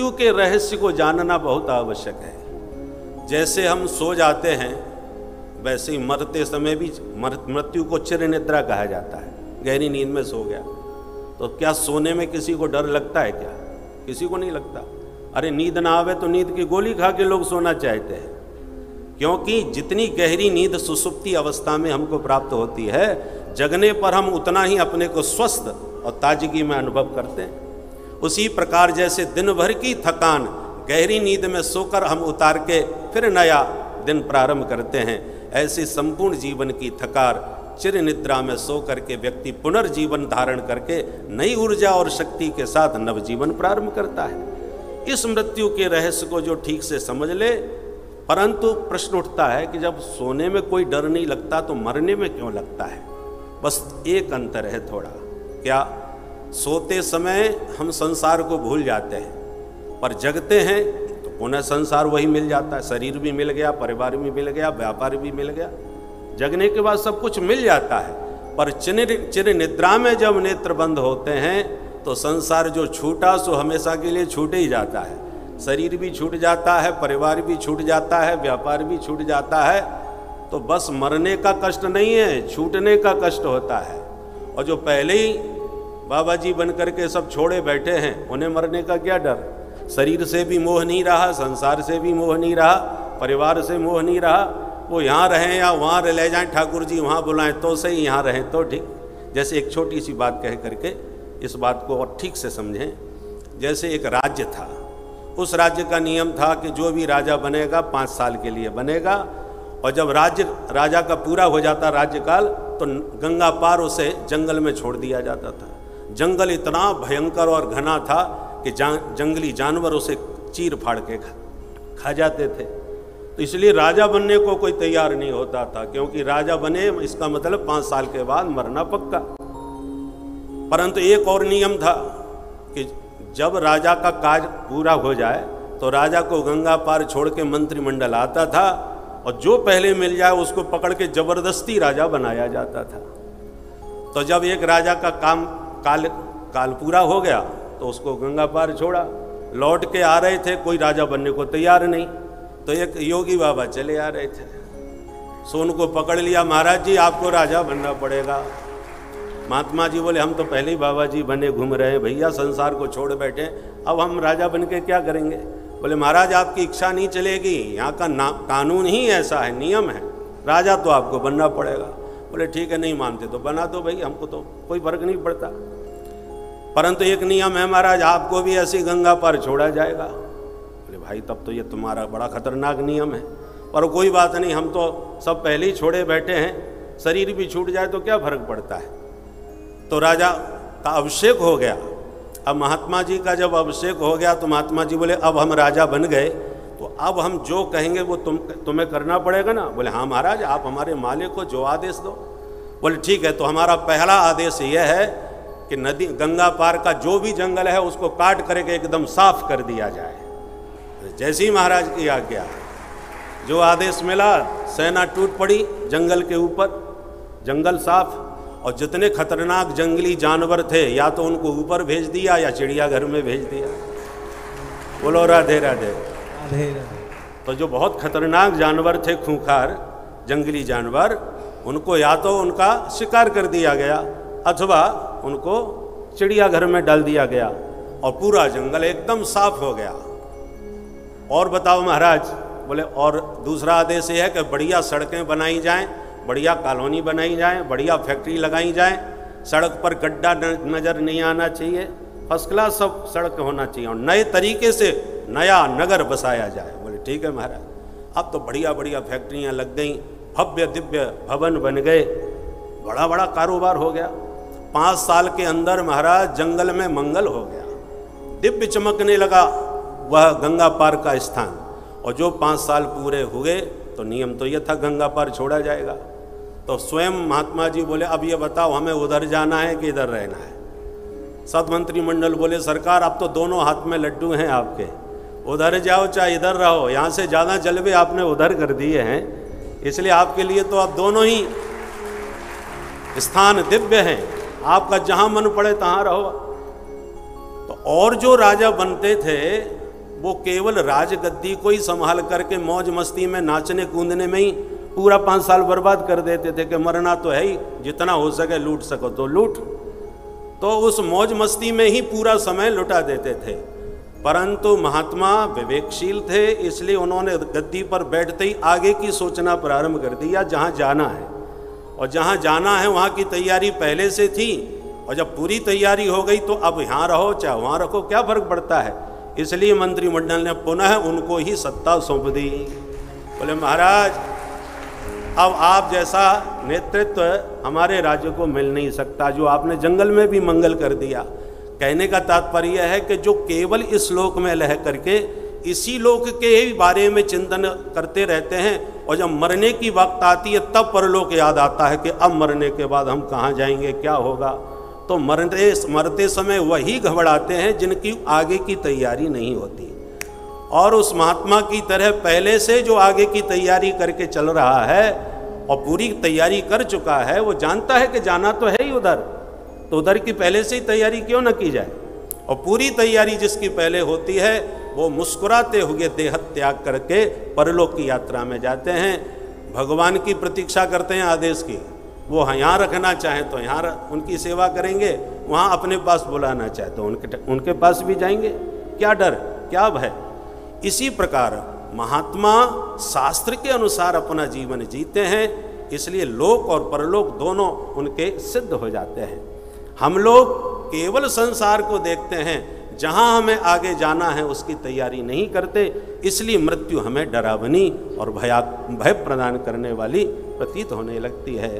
मृत्यु के रहस्य को जानना बहुत आवश्यक है। जैसे हम सो जाते हैं वैसे ही मरते समय भी मृत्यु को चिर निद्रा कहा जाता है। गहरी नींद में सो गया, तो क्या सोने में किसी को डर लगता है क्या? किसी को नहीं लगता। अरे नींद ना आवे तो नींद की गोली खा के लोग सोना चाहते हैं, क्योंकि जितनी गहरी नींद सुसुप्ति अवस्था में हमको प्राप्त होती है, जगने पर हम उतना ही अपने को स्वस्थ और ताजगी में अनुभव करते हैं। उसी प्रकार जैसे दिन भर की थकान गहरी नींद में सोकर हम उतार के फिर नया दिन प्रारंभ करते हैं, ऐसी संपूर्ण जीवन की थकार चिर निद्रा में सो करके व्यक्ति पुनर्जीवन धारण करके नई ऊर्जा और शक्ति के साथ नवजीवन प्रारंभ करता है। इस मृत्यु के रहस्य को जो ठीक से समझ ले, परंतु प्रश्न उठता है कि जब सोने में कोई डर नहीं लगता तो मरने में क्यों लगता है? बस एक अंतर है थोड़ा, क्या सोते समय हम संसार को भूल जाते हैं, पर जगते हैं तो पुनः संसार वही मिल जाता है। शरीर भी मिल गया, परिवार भी मिल गया, व्यापार भी मिल गया, जगने के बाद सब कुछ मिल जाता है। पर चिर निद्रा में जब नेत्र बंद होते हैं तो संसार जो छूटा सो हमेशा के लिए छूट ही जाता है। शरीर भी छूट जाता है, परिवार भी छूट जाता है, व्यापार भी छूट जाता है। तो बस मरने का कष्ट नहीं है, छूटने का कष्ट होता है। और जो पहले ही बाबा जी बन करके सब छोड़े बैठे हैं, उन्हें मरने का क्या डर? शरीर से भी मोह नहीं रहा, संसार से भी मोह नहीं रहा, परिवार से मोह नहीं रहा। वो यहाँ रहें या वहाँ ले जाएं, ठाकुर जी वहाँ बुलाएं तो सही, यहाँ रहें तो ठीक। जैसे एक छोटी सी बात कह करके इस बात को और ठीक से समझें। जैसे एक राज्य था, उस राज्य का नियम था कि जो भी राजा बनेगा 5 साल के लिए बनेगा, और जब राजा का पूरा हो जाता राज्यकाल तो गंगा पार उसे जंगल में छोड़ दिया जाता था। जंगल इतना भयंकर और घना था कि जंगली जानवर उसे चीर फाड़ के खा जाते थे। तो इसलिए राजा बनने को कोई तैयार नहीं होता था, क्योंकि राजा बने इसका मतलब 5 साल के बाद मरना पक्का। परंतु एक और नियम था कि जब राजा का काज पूरा हो जाए तो राजा को गंगा पार छोड़ के मंत्रिमंडल आता था, और जो पहले मिल जाए उसको पकड़ के जबरदस्ती राजा बनाया जाता था। तो जब एक राजा का काल पूरा हो गया तो उसको गंगा पार छोड़ा, लौट के आ रहे थे, कोई राजा बनने को तैयार नहीं। तो एक योगी बाबा चले आ रहे थे, सो उनको पकड़ लिया, महाराज जी आपको राजा बनना पड़ेगा। महात्मा जी बोले हम तो पहले ही बाबा जी बने घूम रहे हैं भैया, संसार को छोड़ बैठे, अब हम राजा बन के क्या करेंगे? बोले महाराज आपकी इच्छा नहीं चलेगी, यहाँ का कानून ही ऐसा है, नियम है, राजा तो आपको बनना पड़ेगा। बोले ठीक है, नहीं मानते तो बना दो भाई, हमको तो कोई फर्क नहीं पड़ता, परंतु एक नियम है महाराज, आपको भी ऐसी गंगा पार छोड़ा जाएगा। बोले भाई तब तो ये तुम्हारा बड़ा खतरनाक नियम है, पर कोई बात नहीं, हम तो सब पहले ही छोड़े बैठे हैं, शरीर भी छूट जाए तो क्या फर्क पड़ता है। तो राजा का अभिषेक हो गया। अब महात्मा जी का जब अभिषेक हो गया तो महात्मा जी बोले अब हम राजा बन गए, तो अब हम जो कहेंगे वो तुम्हें करना पड़ेगा ना। बोले हाँ महाराज, आप हमारे मालिक को जो आदेश दो। बोले ठीक है, तो हमारा पहला आदेश यह है कि नदी गंगा पार का जो भी जंगल है उसको काट करके एकदम साफ कर दिया जाए। जैसे ही महाराज की आज्ञा, जो आदेश मिला, सेना टूट पड़ी जंगल के ऊपर, जंगल साफ, और जितने खतरनाक जंगली जानवर थे या तो उनको ऊपर भेज दिया या चिड़ियाघर में भेज दिया। बोलो राधे राधे। राधे राधे। तो जो बहुत खतरनाक जानवर थे, खूंखार जंगली जानवर, उनको या तो उनका शिकार कर दिया गया अथवा उनको चिड़ियाघर में डाल दिया गया, और पूरा जंगल एकदम साफ हो गया। और बताओ महाराज। बोले और दूसरा आदेश ये है कि बढ़िया सड़कें बनाई जाएं, बढ़िया कॉलोनी बनाई जाए, बढ़िया फैक्ट्री लगाई जाए, सड़क पर गड्ढा नज़र नहीं आना चाहिए, फर्स्ट क्लास सब सड़क होना चाहिए, और नए तरीके से नया नगर बसाया जाए। बोले ठीक है महाराज। अब तो बढ़िया बढ़िया फैक्ट्रियाँ लग गई, भव्य दिव्य भवन बन गए, बड़ा बड़ा कारोबार हो गया। 5 साल के अंदर महाराज जंगल में मंगल हो गया, दिव्य चमकने लगा वह गंगा पार का स्थान। और जो 5 साल पूरे हुए तो नियम तो यह था गंगा पार छोड़ा जाएगा। तो स्वयं महात्मा जी बोले अब ये बताओ हमें उधर जाना है कि इधर रहना है। सब मंत्रिमंडल बोले सरकार अब तो दोनों हाथ में लड्डू हैं आपके, उधर जाओ चाहे इधर रहो, यहाँ से ज़्यादा जलवे आपने उधर कर दिए हैं, इसलिए आपके लिए तो अब दोनों ही स्थान दिव्य हैं, आपका जहाँ मन पड़े तहाँ रहो। तो और जो राजा बनते थे वो केवल राजगद्दी को ही संभाल करके मौज मस्ती में नाचने कूदने में ही पूरा 5 साल बर्बाद कर देते थे कि मरना तो है ही, जितना हो सके लूट सको तो लूट। तो उस मौज मस्ती में ही पूरा समय लुटा देते थे। परंतु महात्मा विवेकशील थे, इसलिए उन्होंने गद्दी पर बैठते ही आगे की सोचना प्रारंभ कर दिया, जहाँ जाना है। और जहाँ जाना है वहाँ की तैयारी पहले से थी, और जब पूरी तैयारी हो गई तो अब यहाँ रहो चाहे वहाँ रखो, क्या फर्क पड़ता है। इसलिए मंत्रिमंडल ने पुनः उनको ही सत्ता सौंप दी। बोले महाराज, अब आप जैसा नेतृत्व हमारे राज्य को मिल नहीं सकता, जो आपने जंगल में भी मंगल कर दिया। कहने का तात्पर्य है कि जो केवल इस लोक में रह करके इसी लोक के ही बारे में चिंतन करते रहते हैं, और जब मरने की वक्त आती है तब परलोक याद आता है कि अब मरने के बाद हम कहाँ जाएंगे, क्या होगा। तो मरते समय वही घबराते हैं जिनकी आगे की तैयारी नहीं होती। और उस महात्मा की तरह पहले से जो आगे की तैयारी करके चल रहा है और पूरी तैयारी कर चुका है, वो जानता है कि जाना तो है ही उधर, तो उधर की पहले से ही तैयारी क्यों न की जाए। और पूरी तैयारी जिसकी पहले होती है वो मुस्कुराते हुए देह त्याग करके परलोक की यात्रा में जाते हैं। भगवान की प्रतीक्षा करते हैं आदेश की। वो यहाँ रखना चाहें तो यहाँ उनकी सेवा करेंगे, वहाँ अपने पास बुलाना चाहे तो उनके पास भी जाएंगे। क्या डर, क्या भय। इसी प्रकार महात्मा शास्त्र के अनुसार अपना जीवन जीते हैं, इसलिए लोक और परलोक दोनों उनके सिद्ध हो जाते हैं। हम लोग केवल संसार को देखते हैं, जहाँ हमें आगे जाना है उसकी तैयारी नहीं करते, इसलिए मृत्यु हमें डरावनी और भय प्रदान करने वाली प्रतीत होने लगती है।